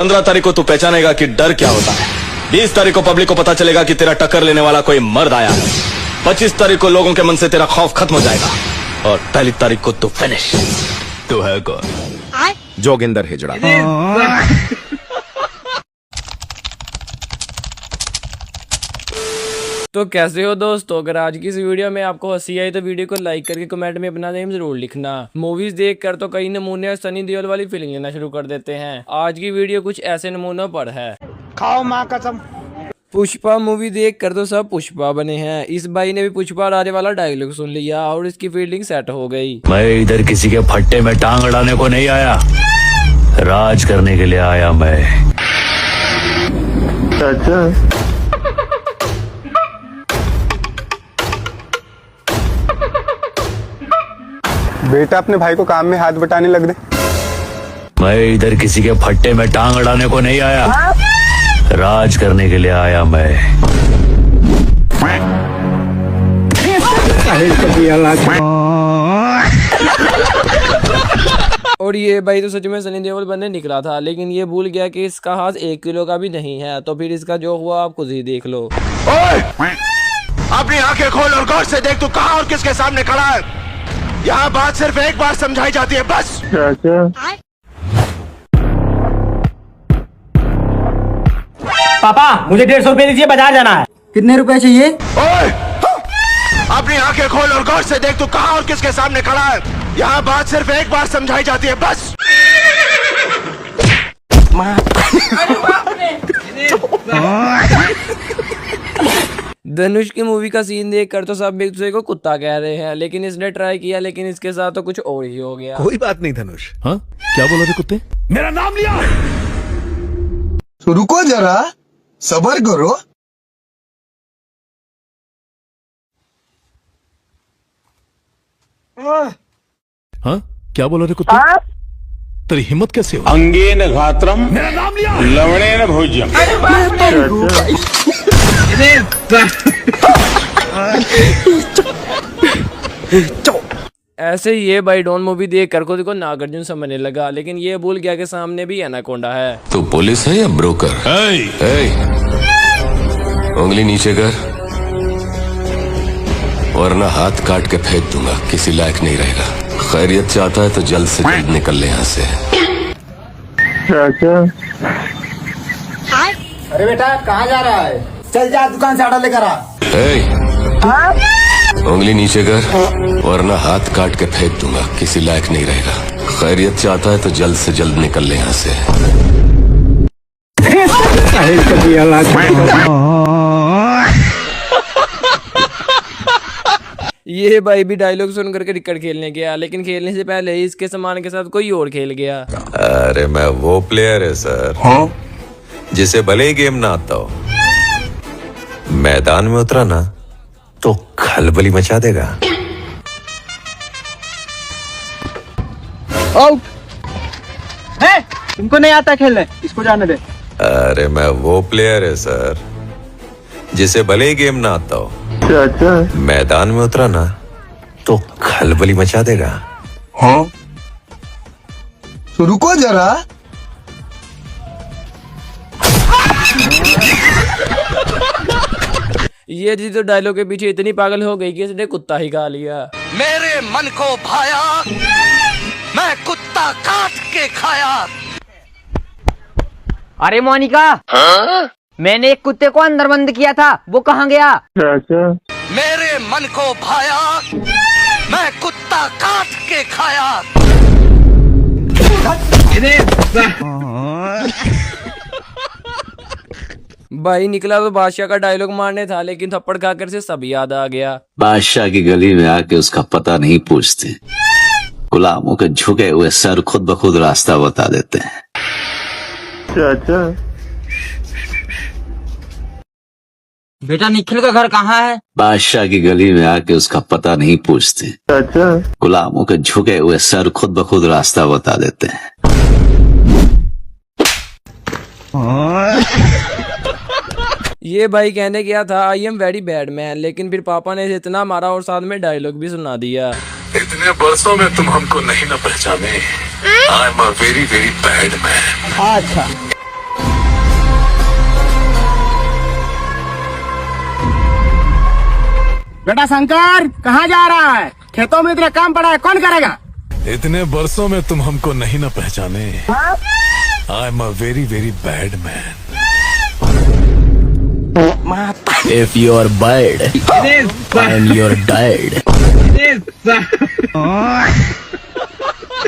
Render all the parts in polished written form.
15 तारीख को तू पहचानेगा कि डर क्या होता है। 20 तारीख को पब्लिक को पता चलेगा कि तेरा टक्कर लेने वाला कोई मर्द आया है। 25 तारीख को लोगों के मन से तेरा खौफ खत्म हो जाएगा और 1 तारीख को तू फिनिश। तू है कौन? जोगिंदर हिजड़ा। तो कैसे हो दोस्तों, अगर आज की इस वीडियो में आपको हंसी आई तो वीडियो को लाइक करके कमेंट में अपना नेम जरूर लिखना। मूवीज देखकर तो कई नमूने और सनी देओल वाली फीलिंग लेना शुरू कर देते हैं। आज की वीडियो कुछ ऐसे नमूनों पर है। खाओ माँ कसम। पुष्पा मूवी देखकर तो सब पुष्पा बने हैं। इस भाई ने भी पुष्पा राजे वाला डायलॉग सुन लिया और इसकी फील्डिंग सेट हो गई। मैं इधर किसी के फट्टे में टांग अड़ाने को नहीं आया, राज करने के लिए आया मैं। अच्छा बेटा अपने भाई को काम में हाथ बटाने लग दे। मैं इधर किसी के फट्टे में टांग अड़ाने को नहीं आया, राज करने के लिए आया मैं। और ये भाई तो सच में सनी देओल बनने निकला था, लेकिन ये भूल गया कि इसका हाथ 1 किलो का भी नहीं है। तो फिर इसका जो हुआ आप खुद ही देख लो। अपनी आंखें खोल और गौर से देख तू कहां और किसके सामने खड़ा है। यहाँ बात सिर्फ एक बार समझाई जाती है, बस। पापा मुझे 150 रुपए दीजिए, बाजार जाना है। कितने रुपए चाहिए? ओए, अपनी आंखें खोल और गौर से देख तू कहां और किसके सामने खड़ा है। यहाँ बात सिर्फ एक बार समझाई जाती है, बस। धनुष की मूवी का सीन देखकर तो सब एक दूसरे को कुत्ता कह रहे हैं, लेकिन इसने ट्राई किया, लेकिन इसके साथ तो कुछ और ही हो गया। कोई बात नहीं धनुष। हाँ क्या बोला रे कुत्ते? मेरा नाम लिया। तो रुको जरा, सब्र करो। हाँ क्या बोला रे कुत्ते? तेरी हिम्मत कैसे हो? अंगेन घात्रम मेरा नाम लिया। लवणेन भोज्यम। ऐसे ये भाई डॉन मूवी देख कर खुद को नागार्जुन समझने लगा, लेकिन ये भूल गया कि सामने भी एनाकोंडा है। तू पुलिस है या ब्रोकर? उंगली नीचे कर, वरना हाथ काट के फेंक दूंगा। किसी लायक नहीं रहेगा। खैरियत चाहता है तो जल्द से जल्द निकल ले यहाँ से। अरे बेटा कहाँ जा रहा है? चल जा दुकान से आटा लेकर आ। उंगली नीचे कर, वरना हाथ काट के फेंक दूंगा। किसी लायक नहीं रहेगा। खैरियत चाहता है तो जल्द से जल्द निकल ले यहाँ से। ये भाई भी डायलॉग सुन करके क्रिकेट खेलने गया, लेकिन खेलने से पहले ही इसके सामान के साथ कोई और खेल गया। अरे मैं वो प्लेयर है सर, जिसे भले ही गेम ना आता हो, मैदान में उतरा ना तो खलबली मचा देगा। आउट। तुमको नहीं आता खेलने, इसको जाने दे। अरे मैं वो प्लेयर है सर, जिसे भले ही गेम ना आता हो, मैदान में उतरा ना तो खलबली मचा देगा। हाँ तो रुको जरा। ये जी तो डायलॉग के पीछे इतनी पागल हो गई कि इसने कुत्ता ही खा लिया। मेरे मन को भाया, मैं कुत्ता काट के खाया। अरे मोनिका, मैंने एक कुत्ते को अंदर बंद किया था, वो कहाँ गया? मेरे मन को भाया, मैं कुत्ता काट के खाया। भाई निकला तो बादशाह का डायलॉग मारने था, लेकिन थप्पड़ खाकर से सब याद आ गया। बादशाह की गली में आके उसका पता नहीं पूछते, गुलामों के झुके हुए सर खुद ब खुद रास्ता बता देते हैं। बेटा निखिल का घर कहाँ है? बादशाह की गली में आके उसका पता नहीं पूछते, गुलामों के झुके हुए सर खुद ब खुद रास्ता बता देते हैं। ये भाई कहने गया था I am very bad man, लेकिन फिर पापा ने इसे इतना मारा और साथ में डायलॉग भी सुना दिया। इतने बरसों में तुम हमको नहीं न पहचाने। I am a very very bad man. अच्छा बेटा शंकर कहाँ जा रहा है? खेतों में इतना काम पड़ा है, कौन करेगा? इतने बरसों में तुम हमको नहीं ना पहचाने। I am a very very bad man. If you are bad, and you're dead.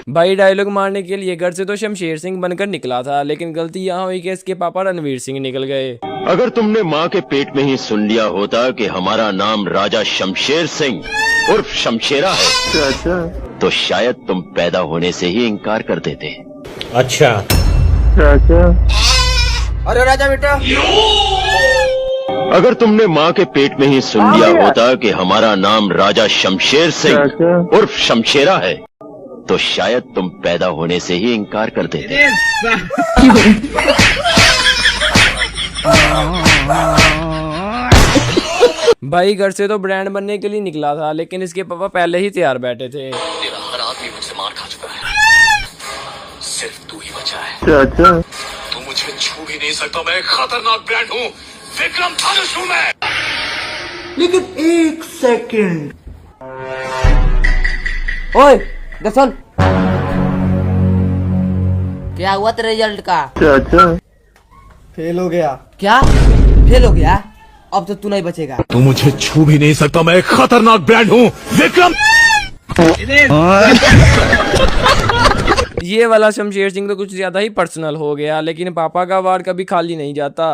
भाई डायलॉग मारने के लिए घर से तो शमशेर सिंह बनकर निकला था, लेकिन गलती यहाँ हुई कि इसके पापा रणवीर सिंह निकल गए। अगर तुमने माँ के पेट में ही सुन लिया होता कि हमारा नाम राजा शमशेर सिंह उर्फ शमशेरा है, तो शायद तुम पैदा होने से ही इनकार कर देते। अच्छा। अरे राजा बेटा, अगर तुमने माँ के पेट में ही सुन लिया होता कि हमारा नाम राजा शमशेर सिंह उर्फ शमशेरा है, तो शायद तुम पैदा होने से ही इनकार कर देते। भाई घर से तो ब्रांड बनने के लिए निकला था, लेकिन इसके पापा पहले ही तैयार बैठे थे। तेरा हर आदमी मुझसे मार खा चुका है, सिर्फ तू ही बचा है। तू मुझे छू भी नहीं सकता, मैं एक खतरनाक ब्रांड हूँ, विक्रम धनुष हूँ मैं। लेकिन एक सेकंड। ओए दसन, क्या हुआ तेरे रिजल्ट का? फेल हो गया। क्या फेल हो गया? अब तो तू नहीं बचेगा। तू मुझे छू भी नहीं सकता, मैं एक खतरनाक ब्रांड हूँ, विक्रम। ये वाला शमशेर सिंह तो कुछ ज्यादा ही पर्सनल हो गया, लेकिन पापा का वार्ड कभी खाली नहीं जाता।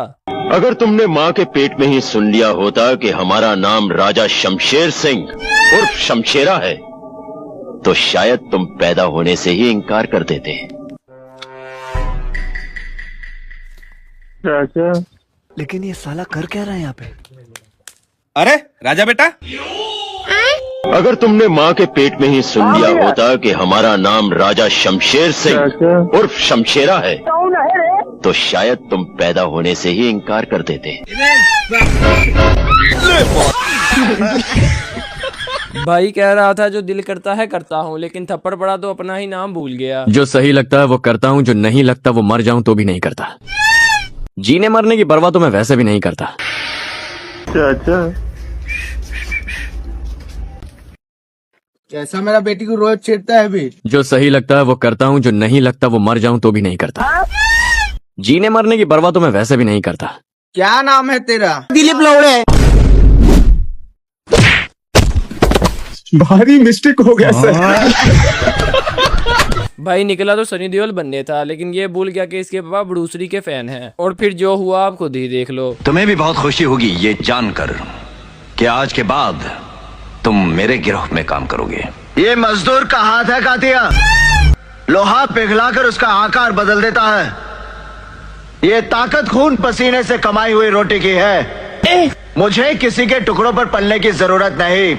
अगर तुमने माँ के पेट में ही सुन लिया होता कि हमारा नाम राजा शमशेर सिंह उर्फ शमशेरा है, तो शायद तुम पैदा होने से ही इनकार कर देते। लेकिन ये साला कर क्या रहा है यहाँ पे? अरे राजा बेटा, अगर तुमने माँ के पेट में ही सुन लिया होता कि हमारा नाम राजा शमशेर सिंह उर्फ शमशेरा है, तो शायद तुम पैदा होने से ही इनकार कर देते। भाई कह रहा था जो दिल करता है करता हूँ, लेकिन थप्पड़ पड़ा तो अपना ही नाम भूल गया। जो सही लगता है वो करता हूँ, जो नहीं लगता वो मर जाऊं तो भी नहीं करता। जीने मरने की परवाह तो मैं वैसे भी नहीं करता। कैसा मेरा बेटी को रोज छेड़ता है अभी? जो सही लगता है वो करता हूँ, जो नहीं लगता वो मर जाऊं तो भी नहीं करता। जीने मरने की परवाह तो मैं वैसे भी नहीं करता। क्या नाम है तेरा? दिलीप लोड़े। भारी मिस्टेक हो गया सर। भाई निकला तो सनी देओल बनने था, लेकिन ये भूल गया कि इसके पापा ब्रूस ली के फैन हैं। और फिर जो हुआ आप खुद ही देख लो। तुम्हें भी बहुत खुशी होगी ये जानकर कि आज के बाद तुम मेरे गिरोह में काम करोगे। ये मजदूर का हाथ है कातिया, लोहा पिघलाकर उसका आकार बदल देता है। ये ताकत खून पसीने से कमाई हुई रोटी की है। मुझे किसी के टुकड़ों पर पलने की जरूरत नहीं।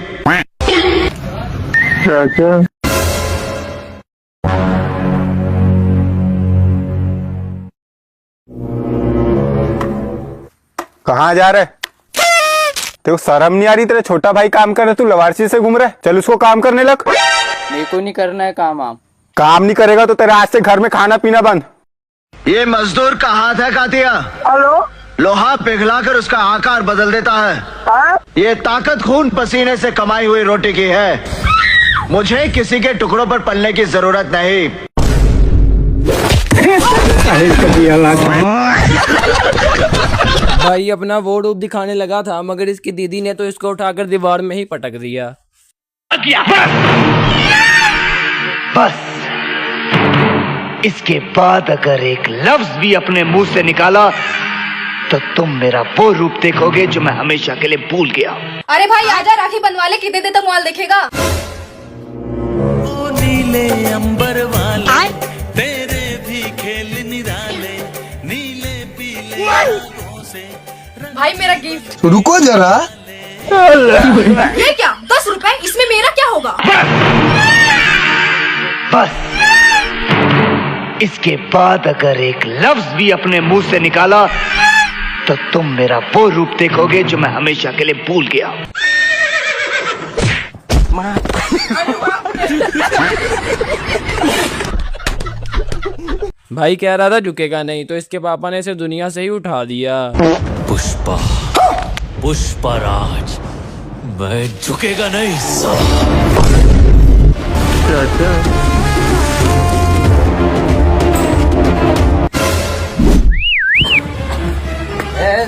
कहाँ जा रहे? तेरे को शर्म नहीं आ रही? तेरा छोटा भाई काम कर रहा है, तू लवारसी से घूम रहा है। चल उसको काम करने लग। मेरे को नहीं करना है काम। आप काम नहीं करेगा तो तेरे आज से घर में खाना पीना बंद। ये मजदूर का हाथ है कातिया, लोहा पिघलाकर उसका आकार बदल देता है। ये ताकत खून पसीने से कमाई हुई रोटी की है। मुझे किसी के टुकड़ों पर पलने की जरूरत नहीं। भाई अपना वो रूप दिखाने लगा था, मगर इसकी दीदी ने तो इसको उठाकर दीवार में ही पटक दिया। बस इसके बाद अगर एक लफ्ज भी अपने मुंह से निकाला तो तुम मेरा वो रूप देखोगे जो मैं हमेशा के लिए भूल गया। अरे भाई आजा, राखी बनवा ले, कितने देर तक मोबाइल देखेगा? नीले अंबर वाले तेरे भी खेल निराले, नीले पीले रंगों से। भाई मेरा गिफ्ट। रुको जरा। ये क्या 10 रुपए? इसमें मेरा क्या होगा? बस इसके बाद अगर एक लफ्ज भी अपने मुंह से निकाला तो तुम मेरा वो रूप देखोगे जो मैं हमेशा के लिए भूल गया। भाई कह रहा था झुकेगा नहीं, तो इसके पापा ने इसे दुनिया से ही उठा दिया। पुष्पा, पुष्पराज, मैं झुकेगा नहीं।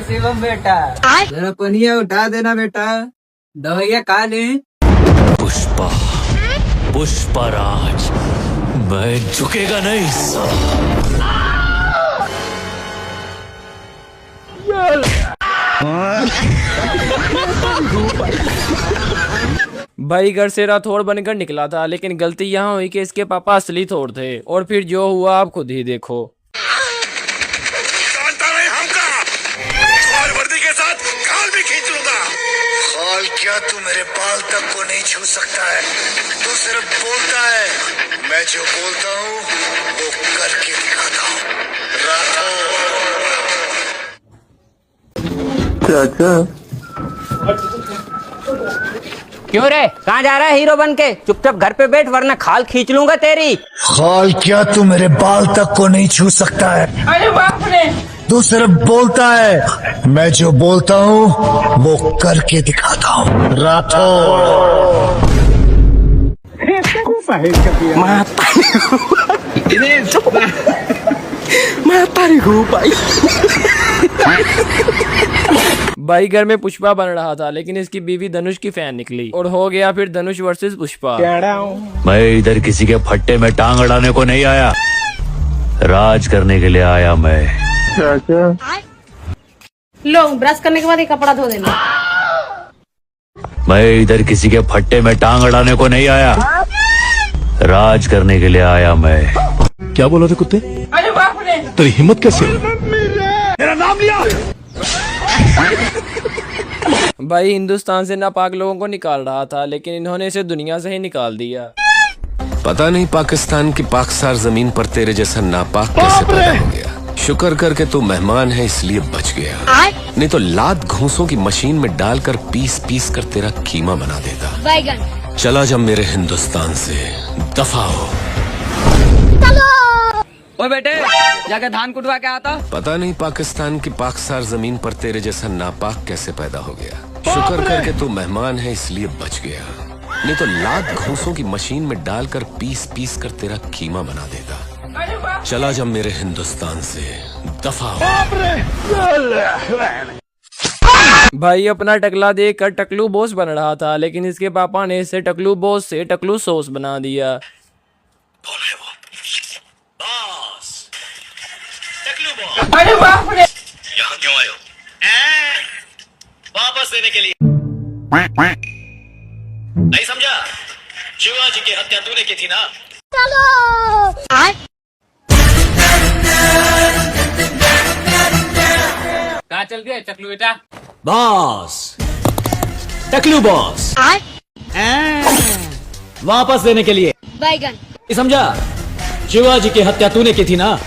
शिवम बेटा जरा पनिया उठा देना बेटा, दवाइया खा ले। पुष्पा, पुष्पराज, मैं झुकेगा नहीं। भाई घर से राठौड़ बनकर निकला था, लेकिन गलती यहाँ हुई कि इसके पापा असली थोड़ थे, और फिर जो हुआ आप खुद ही देखो। वर्दी के साथ खाल भी खींच लूंगा। खाल क्या, तू मेरे बाल तक को नहीं छू सकता है। तू सिर्फ बोलता है, मैं जो बोलता हूँ वो करके दिखाता हूँ। क्यों रे, कहाँ जा रहा है हीरो बन के? चुपचाप घर पे बैठ वरना खाल खींच लूंगा तेरी। खाल क्या, तू मेरे बाल तक को नहीं छू सकता है। अरे बाप रे, तू सिर्फ बोलता है, मैं जो बोलता हूँ वो करके दिखाता हूँ। भाई घर में पुष्पा बन रहा था, लेकिन इसकी बीवी धनुष की फैन निकली और हो गया फिर धनुष वर्सेस पुष्पा। मैं इधर किसी के फट्टे में टांग अड़ाने को नहीं आया, राज करने के लिए आया मैं। लो ब्रश करने के बाद ये कपड़ा धो देना। मैं इधर किसी के फट्टे में टांग अड़ाने को नहीं आया, राज करने के लिए आया मैं। क्या बोला थे कुत्ते? अरे बाप रे, तेरी हिम्मत कैसे? मेरा नाम लिया। भाई हिंदुस्तान से नापाक लोगों को निकाल रहा था, लेकिन इन्होंने इसे दुनिया से ही निकाल दिया। पता नहीं पाकिस्तान की पाकसार जमीन पर तेरे जैसा नापाक कैसे पैदा हो गया। शुक्र करके तू मेहमान है इसलिए बच गया, नहीं तो लात घूंसों की मशीन में डालकर पीस पीस कर तेरा कीमा बना देता। चला जब मेरे हिंदुस्तान से दफा हो। ओ बेटे जाके धान कुटवा के आता। पता नहीं पाकिस्तान की पाकसार जमीन पर तेरे जैसा नापाक कैसे पैदा हो गया। शुक्र करके तू मेहमान है इसलिए बच गया, नहीं तो लात घूंसों की मशीन में डालकर पीस पीस कर तेरा कीमा बना देता। चला जब मेरे हिंदुस्तान से दफा हो। भाई अपना टकला देख कर टकलू बॉस बन रहा था, लेकिन इसके पापा ने इसे टकलू बॉस से टकलू सॉस बना दिया। अरे बाप रे, यहाँ क्यों आए हो? वापस देने के लिए। नहीं समझा? शिवाजी की हत्या तूने की थी ना? कहाँ चल गए चकलू बेटा? बॉस, टकलू बॉस, वापस देने के लिए। बैगन समझा? शिवाजी की हत्या तूने की थी ना?